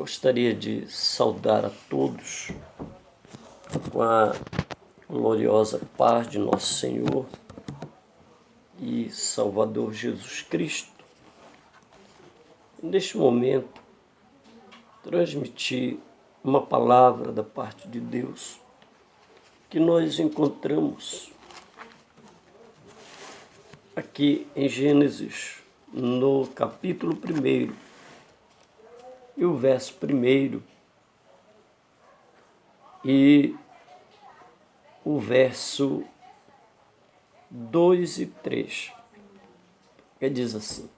Gostaria de saudar a todos com a gloriosa paz de nosso Senhor e Salvador Jesus Cristo. Neste momento, transmitir uma palavra da parte de Deus que nós encontramos aqui em Gênesis, no capítulo 1 e o verso 1 e o verso 2 e 3, que diz assim: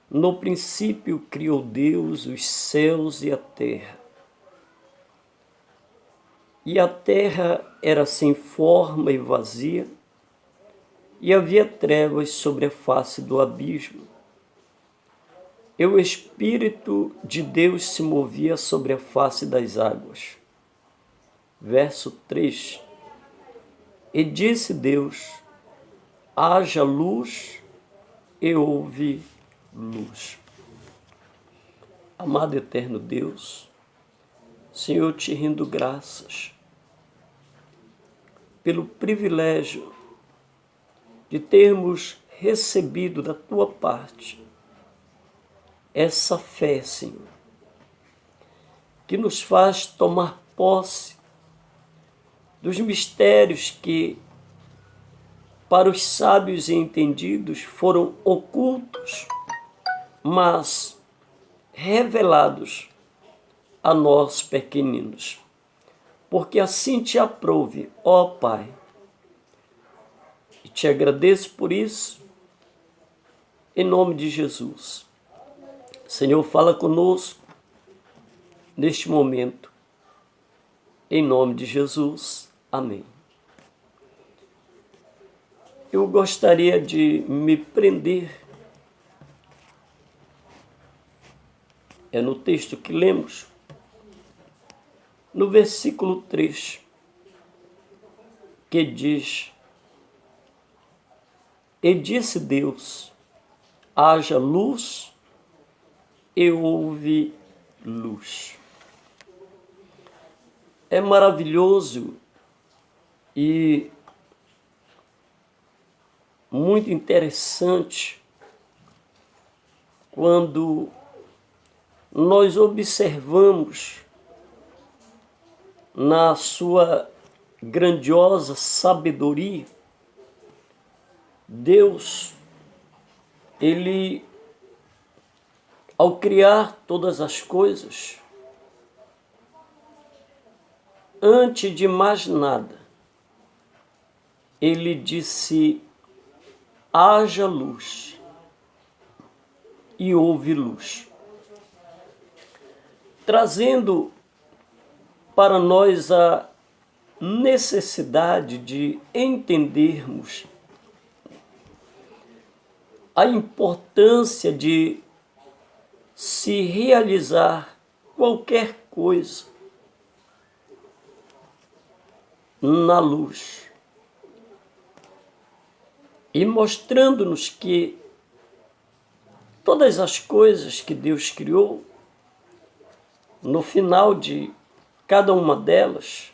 No princípio criou Deus os céus e a terra era sem forma e vazia, e havia trevas sobre a face do abismo. E o Espírito de Deus se movia sobre a face das águas. Verso 3. E disse Deus: haja luz, e houve luz. Amado eterno Deus, Senhor, te rendo graças pelo privilégio de termos recebido da tua parte essa fé, Senhor, que nos faz tomar posse dos mistérios que, para os sábios e entendidos, foram ocultos, mas revelados a nós pequeninos. Porque assim te aprouve, ó Pai. E te agradeço por isso, em nome de Jesus. Senhor, fala conosco neste momento, em nome de Jesus. Amém. Eu gostaria de me prender, no texto que lemos, no versículo 3, que diz: E disse Deus, haja luz, e houve luz. É maravilhoso e muito interessante quando nós observamos na sua grandiosa sabedoria, Deus, Ele, ao criar todas as coisas, antes de mais nada, Ele disse: haja luz, e houve luz. Trazendo para nós a necessidade de entendermos a importância de se realizar qualquer coisa na luz, e mostrando-nos que todas as coisas que Deus criou, no final de cada uma delas,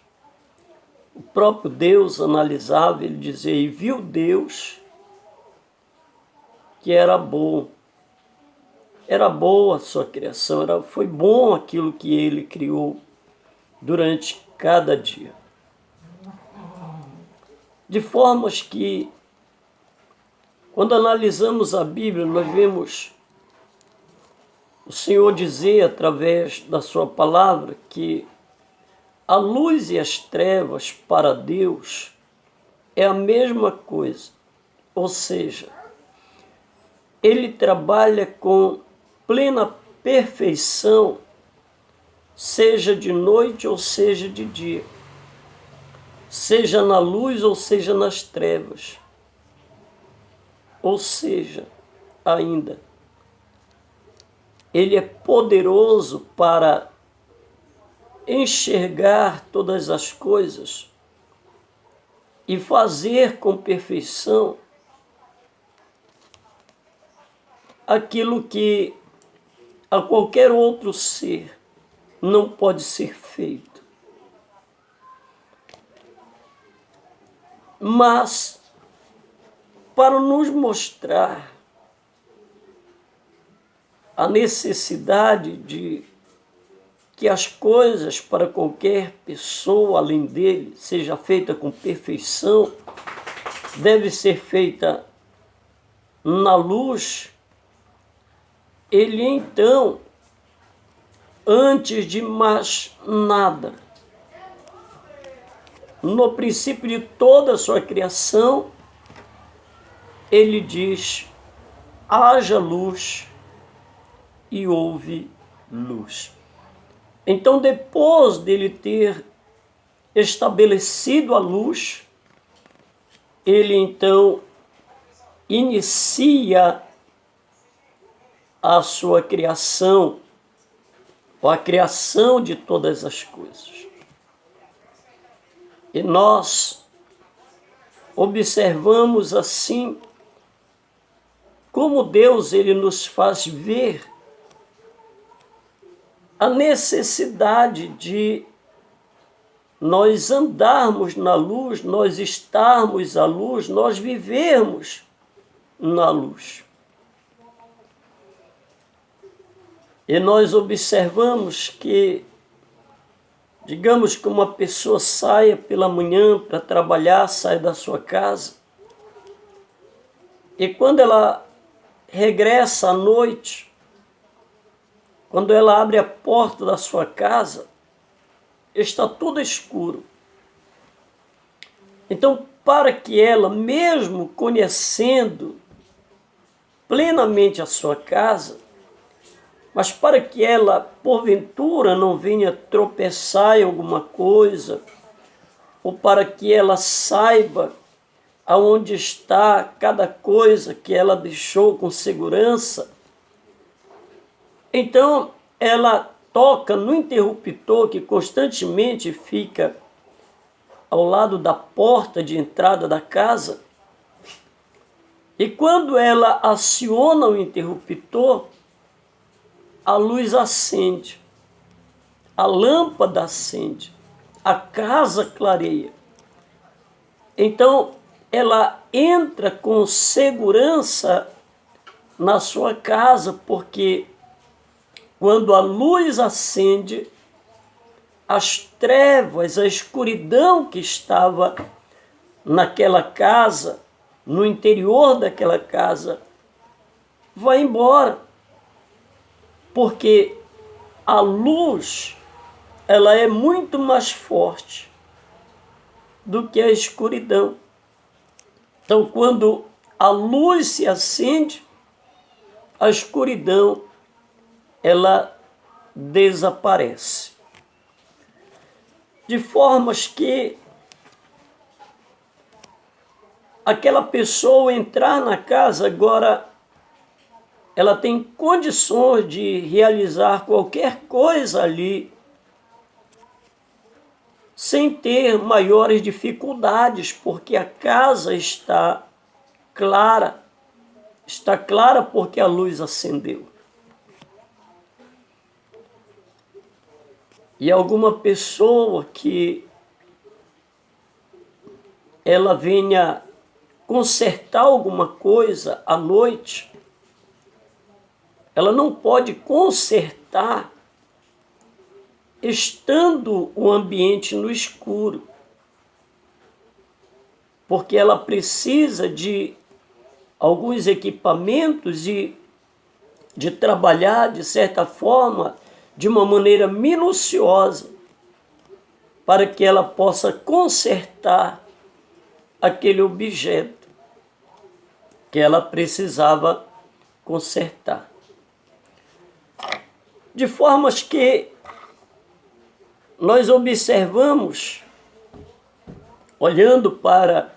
o próprio Deus analisava, ele dizia: e viu Deus que era bom. Era boa a sua criação, foi bom aquilo que ele criou durante cada dia. De formas que, quando analisamos a Bíblia, nós vemos o Senhor dizer, através da sua palavra, que a luz e as trevas para Deus é a mesma coisa. Ou seja, Ele trabalha com plena perfeição, seja de noite ou seja de dia, seja na luz ou seja nas trevas. Ou seja, ainda, Ele é poderoso para enxergar todas as coisas e fazer com perfeição aquilo que a qualquer outro ser não pode ser feito. Mas, para nos mostrar a necessidade de que as coisas para qualquer pessoa além dele seja feita com perfeição, deve ser feita na luz, ele então, antes de mais nada, no princípio de toda a sua criação, ele diz: haja luz, e houve luz. Então, depois dele ter estabelecido a luz, ele então inicia a sua criação, ou a criação de todas as coisas. E nós observamos assim como Deus ele nos faz ver a necessidade de nós andarmos na luz, nós estarmos à luz, nós vivermos na luz. E nós observamos que, digamos que uma pessoa saia pela manhã para trabalhar, sai da sua casa, e quando ela regressa à noite, quando ela abre a porta da sua casa, está tudo escuro. Então, para que ela, mesmo conhecendo plenamente a sua casa, mas para que ela, porventura, não venha tropeçar em alguma coisa, ou para que ela saiba aonde está cada coisa que ela deixou com segurança, então ela toca no interruptor que constantemente fica ao lado da porta de entrada da casa, e quando ela aciona o interruptor, a luz acende, a lâmpada acende, a casa clareia. Então ela entra com segurança na sua casa, porque quando a luz acende, as trevas, a escuridão que estava naquela casa, no interior daquela casa, vai embora. Porque a luz, ela é muito mais forte do que a escuridão. Então, quando a luz se acende, a escuridão, ela desaparece. De formas que aquela pessoa entrar na casa agora, ela tem condições de realizar qualquer coisa ali sem ter maiores dificuldades, porque a casa está clara porque a luz acendeu. E alguma pessoa que ela venha consertar alguma coisa à noite, ela não pode consertar estando o ambiente no escuro, porque ela precisa de alguns equipamentos e de trabalhar, de certa forma, de uma maneira minuciosa, para que ela possa consertar aquele objeto que ela precisava consertar. De formas que nós observamos, olhando para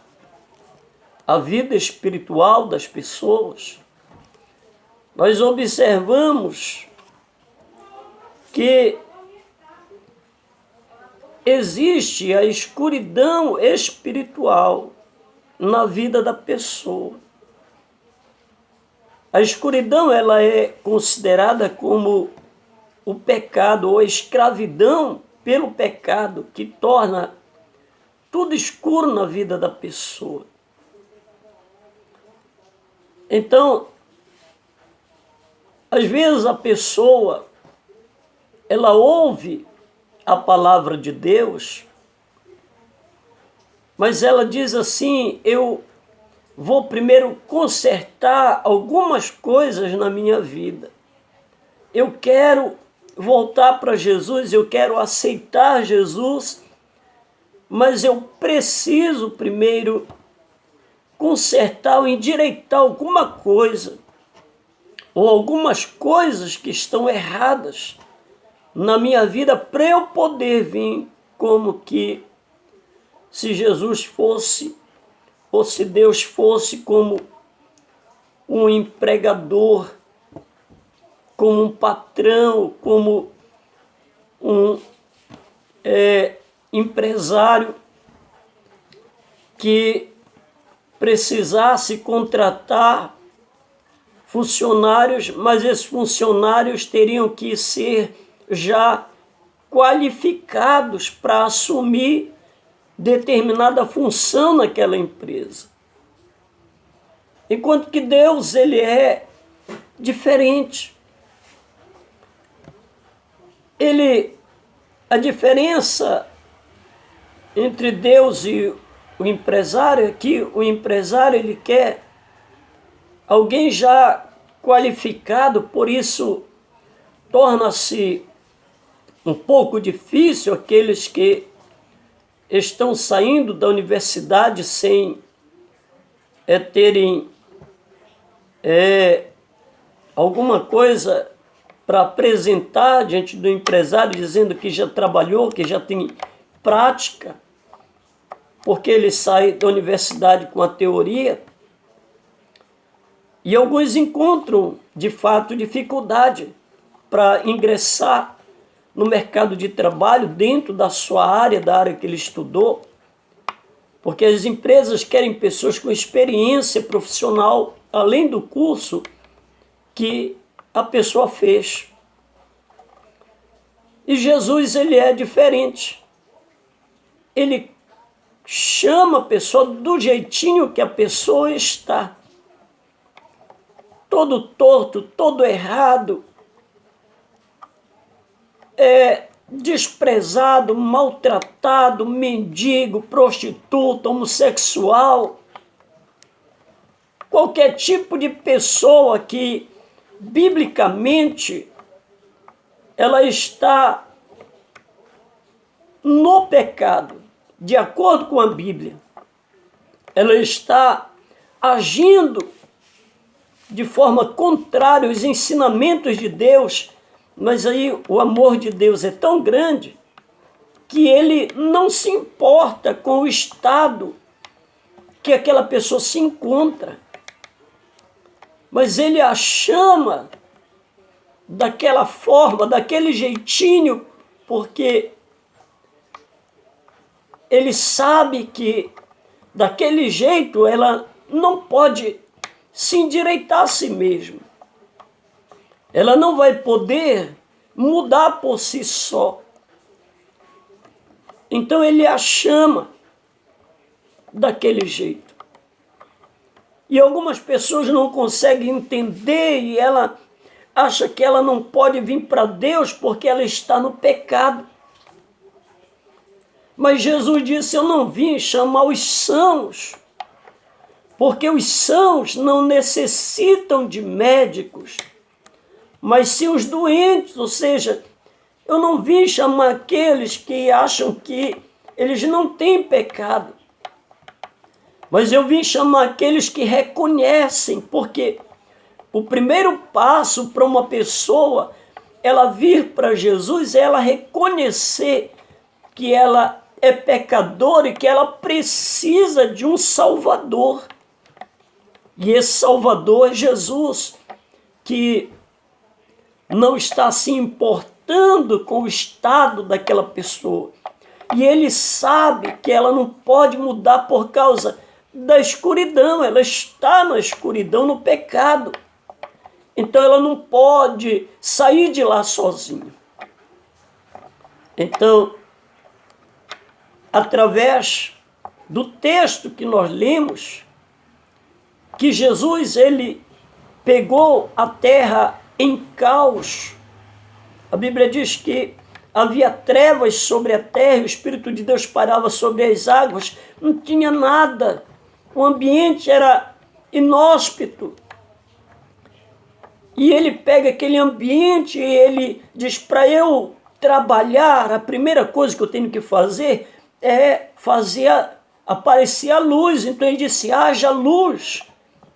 a vida espiritual das pessoas, nós observamos que existe a escuridão espiritual na vida da pessoa. A escuridão ela é considerada como o pecado ou a escravidão pelo pecado que torna tudo escuro na vida da pessoa. Então, às vezes a pessoa, ela ouve a palavra de Deus, mas ela diz assim: eu vou primeiro consertar algumas coisas na minha vida. Eu quero voltar para Jesus, eu quero aceitar Jesus, mas eu preciso primeiro consertar ou endireitar alguma coisa, ou algumas coisas que estão erradas na minha vida, para eu poder vir como que se Jesus fosse, ou se Deus fosse como um empregador, como um patrão, como um empresário que precisasse contratar funcionários, mas esses funcionários teriam que ser já qualificados para assumir determinada função naquela empresa. Enquanto que Deus, ele é diferente. A diferença entre Deus e o empresário é que o empresário, ele quer alguém já qualificado, por isso torna-se um pouco difícil aqueles que estão saindo da universidade sem terem alguma coisa para apresentar diante do empresário, dizendo que já trabalhou, que já tem prática, porque ele sai da universidade com a teoria. E alguns encontram, de fato, dificuldade para ingressar no mercado de trabalho dentro da sua área, da área que ele estudou, porque as empresas querem pessoas com experiência profissional, além do curso que a pessoa fez. E Jesus, ele é diferente. Ele chama a pessoa do jeitinho que a pessoa está. Todo torto, todo errado, desprezado, maltratado, mendigo, prostituta, homossexual, qualquer tipo de pessoa que, biblicamente, ela está no pecado, de acordo com a Bíblia. Ela está agindo de forma contrária aos ensinamentos de Deus, mas aí o amor de Deus é tão grande que ele não se importa com o estado que aquela pessoa se encontra, mas ele a chama daquela forma, daquele jeitinho, porque ele sabe que daquele jeito ela não pode se endireitar a si mesma. Ela não vai poder mudar por si só. Então ele a chama daquele jeito. E algumas pessoas não conseguem entender e ela acha que ela não pode vir para Deus porque ela está no pecado. Mas Jesus disse: eu não vim chamar os sãos, porque os sãos não necessitam de médicos, mas sim os doentes. Ou seja, eu não vim chamar aqueles que acham que eles não têm pecado, mas eu vim chamar aqueles que reconhecem, porque o primeiro passo para uma pessoa ela vir para Jesus é ela reconhecer que ela é pecadora e que ela precisa de um Salvador. E esse Salvador é Jesus, que não está se importando com o estado daquela pessoa. E ele sabe que ela não pode mudar por causa da escuridão. Ela está na escuridão, no pecado. Então ela não pode sair de lá sozinha. Então, através do texto que nós lemos, que Jesus, ele pegou a terra em caos. A Bíblia diz que havia trevas sobre a terra, o Espírito de Deus parava sobre as águas, não tinha nada, o ambiente era inóspito. E ele pega aquele ambiente e ele diz, para eu trabalhar, a primeira coisa que eu tenho que fazer é fazer aparecer a luz. Então ele disse, haja luz.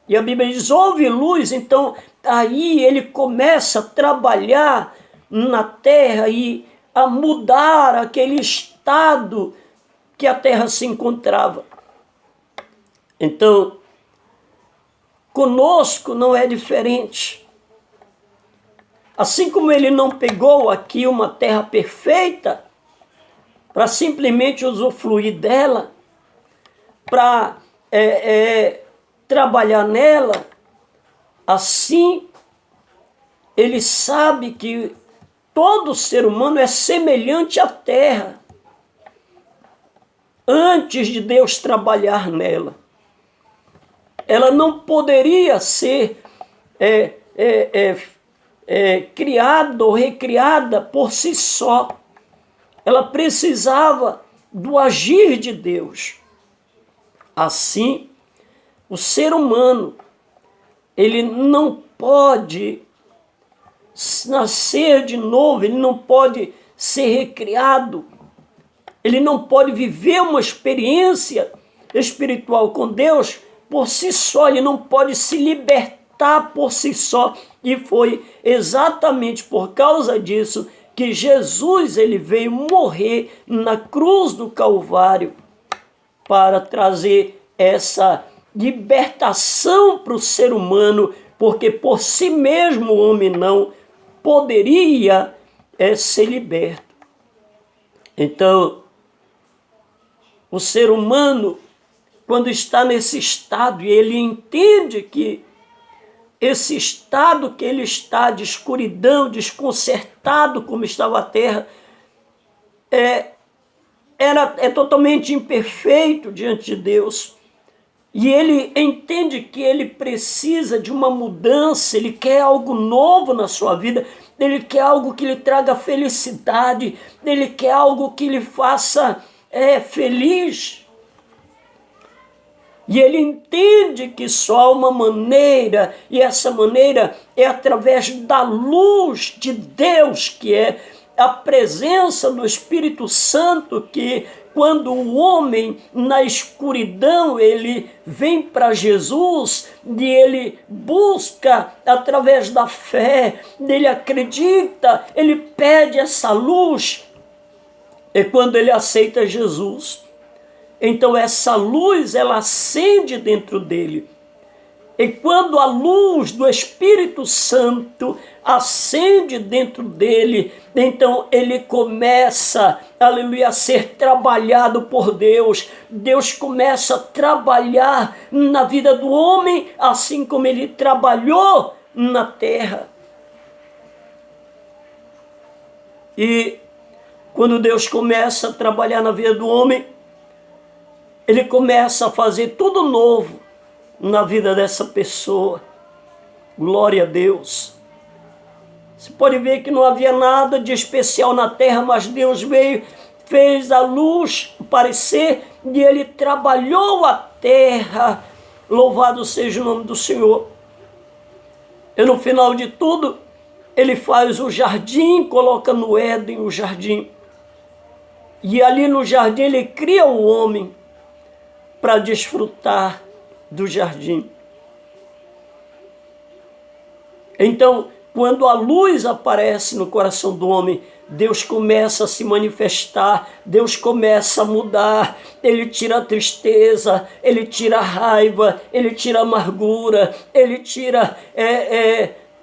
E a Bíblia diz, houve luz. Então aí ele começa a trabalhar na terra e a mudar aquele estado que a terra se encontrava. Então, conosco não é diferente. Assim como ele não pegou aqui uma terra perfeita para simplesmente usufruir dela, para trabalhar nela, assim ele sabe que todo ser humano é semelhante à terra antes de Deus trabalhar nela. Ela não poderia ser criada ou recriada por si só. Ela precisava do agir de Deus. Assim, o ser humano, ele não pode nascer de novo, ele não pode ser recriado, ele não pode viver uma experiência espiritual com Deus por si só, ele não pode se libertar por si só. E foi exatamente por causa disso que Jesus, ele veio morrer na cruz do Calvário para trazer essa libertação para o ser humano, porque por si mesmo o homem não poderia ser liberto. Então, o ser humano, quando está nesse estado, e ele entende que esse estado que ele está de escuridão, desconcertado como estava a terra, é totalmente imperfeito diante de Deus. E ele entende que ele precisa de uma mudança, ele quer algo novo na sua vida, ele quer algo que lhe traga felicidade, ele quer algo que lhe faça feliz. E ele entende que só há uma maneira, e essa maneira é através da luz de Deus, que é a presença do Espírito Santo, que quando o homem na escuridão, ele vem para Jesus, e ele busca através da fé, ele acredita, ele pede essa luz, e quando ele aceita Jesus, então essa luz, ela acende dentro dele. E quando a luz do Espírito Santo acende dentro dele, então ele começa, aleluia, a ser trabalhado por Deus. Deus começa a trabalhar na vida do homem, assim como ele trabalhou na terra. E quando Deus começa a trabalhar na vida do homem, ele começa a fazer tudo novo na vida dessa pessoa. Glória a Deus. Você pode ver que não havia nada de especial na terra, mas Deus veio, fez a luz aparecer e ele trabalhou a terra. Louvado seja o nome do Senhor. E no final de tudo, ele faz o jardim, coloca no Éden o jardim. E ali no jardim ele cria o homem para desfrutar do jardim. Então, quando a luz aparece no coração do homem, Deus começa a se manifestar, Deus começa a mudar, ele tira a tristeza, ele tira a raiva, ele tira a amargura, ele tira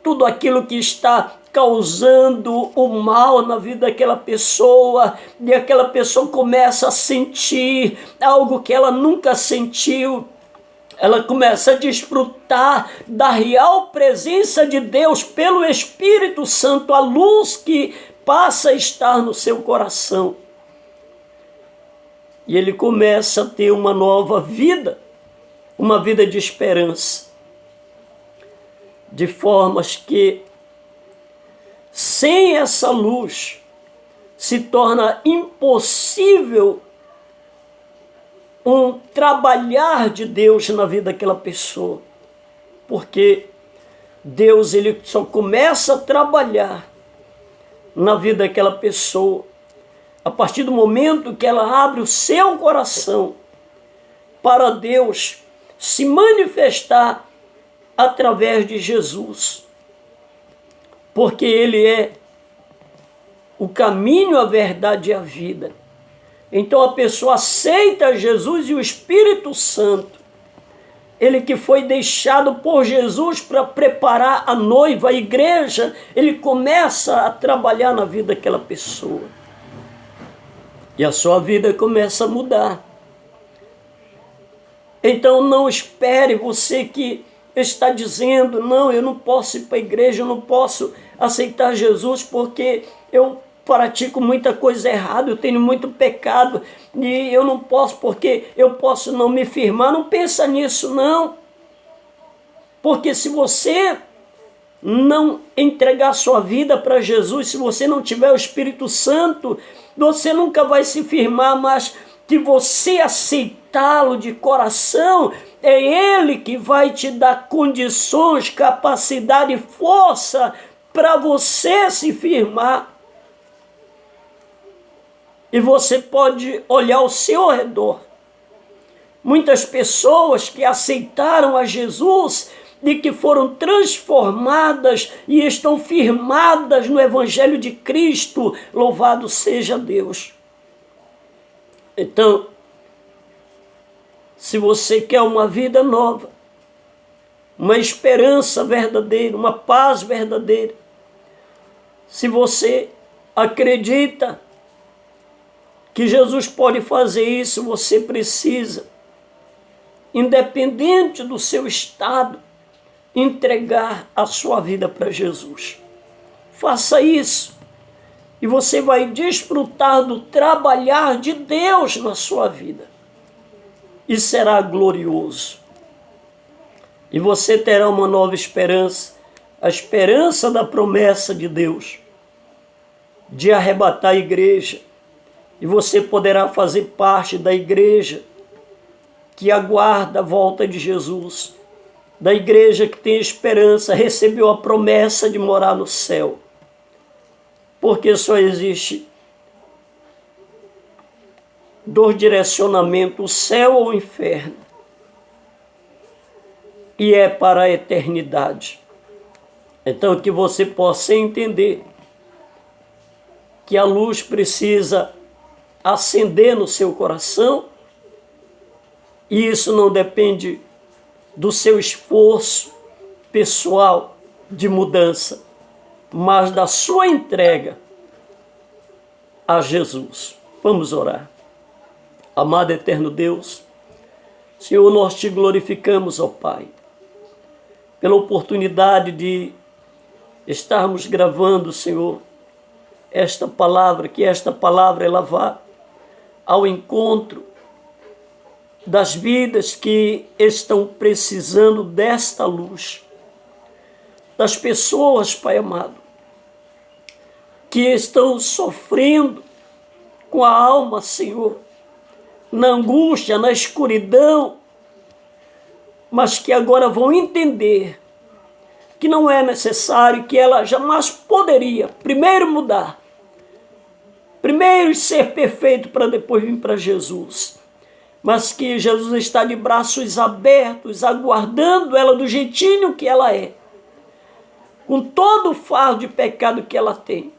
tudo aquilo que está causando o mal na vida daquela pessoa, e aquela pessoa começa a sentir algo que ela nunca sentiu, ela começa a desfrutar da real presença de Deus pelo Espírito Santo, a luz que passa a estar no seu coração. E ele começa a ter uma nova vida, uma vida de esperança, de formas que, sem essa luz, se torna impossível um trabalhar de Deus na vida daquela pessoa. Porque Deus, ele só começa a trabalhar na vida daquela pessoa a partir do momento que ela abre o seu coração para Deus se manifestar através de Jesus. Porque ele é o caminho, a verdade e a vida. Então a pessoa aceita Jesus e o Espírito Santo, ele que foi deixado por Jesus para preparar a noiva, a igreja, ele começa a trabalhar na vida daquela pessoa. E a sua vida começa a mudar. Então não espere, você que está dizendo, não, eu não posso ir para a igreja, eu não posso aceitar Jesus porque eu pratico muita coisa errada, eu tenho muito pecado e eu não posso porque eu posso não me firmar. Não pensa nisso, não. Porque se você não entregar sua vida para Jesus, se você não tiver o Espírito Santo, você nunca vai se firmar, mas que você aceitá-lo de coração, é Ele que vai te dar condições, capacidade e força para você se firmar. E você pode olhar ao seu redor. Muitas pessoas que aceitaram a Jesus e que foram transformadas e estão firmadas no Evangelho de Cristo, louvado seja Deus. Então, se você quer uma vida nova, uma esperança verdadeira, uma paz verdadeira, se você acredita que Jesus pode fazer isso, você precisa, independente do seu estado, entregar a sua vida para Jesus. Faça isso e você vai desfrutar do trabalhar de Deus na sua vida. E será glorioso. E você terá uma nova esperança, a esperança da promessa de Deus, de arrebatar a igreja. E você poderá fazer parte da igreja que aguarda a volta de Jesus, da igreja que tem esperança, recebeu a promessa de morar no céu. Porque só existe dois direcionamentos, o céu ou o inferno. E é para a eternidade. Então que você possa entender que a luz precisa acender no seu coração, e isso não depende do seu esforço pessoal de mudança, mas da sua entrega a Jesus. Vamos orar. Amado eterno Deus, Senhor, nós te glorificamos, ó Pai, pela oportunidade de estarmos gravando, Senhor, esta palavra, que esta palavra ela vá ao encontro das vidas que estão precisando desta luz, das pessoas, Pai amado, que estão sofrendo com a alma, Senhor, na angústia, na escuridão, mas que agora vão entender que não é necessário, que ela jamais poderia primeiro mudar, primeiro ser perfeito para depois vir para Jesus, mas que Jesus está de braços abertos, aguardando ela do jeitinho que ela é, com todo o fardo de pecado que ela tem,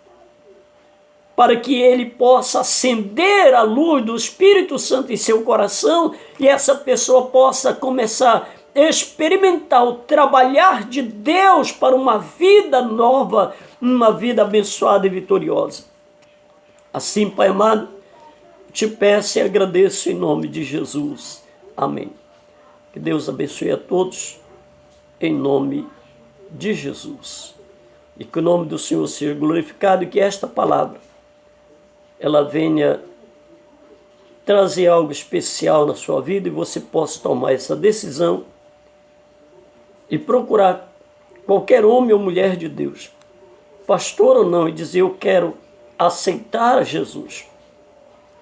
para que ele possa acender a luz do Espírito Santo em seu coração e essa pessoa possa começar a experimentar o trabalhar de Deus para uma vida nova, uma vida abençoada e vitoriosa. Assim, Pai amado, te peço e agradeço em nome de Jesus. Amém. Que Que Deus abençoe a todos, em nome de Jesus. E que o nome do Senhor seja glorificado e que esta palavra, ela venha trazer algo especial na sua vida e você possa tomar essa decisão e procurar qualquer homem ou mulher de Deus, pastor ou não, e dizer: eu quero aceitar Jesus,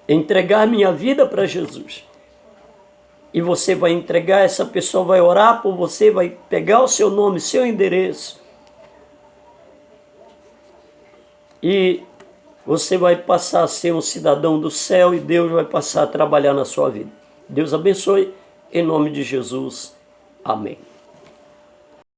entregar minha vida para Jesus. E você vai entregar, essa pessoa vai orar por você, vai pegar o seu nome, seu endereço, e você vai passar a ser um cidadão do céu e Deus vai passar a trabalhar na sua vida. Deus abençoe, em nome de Jesus. Amém.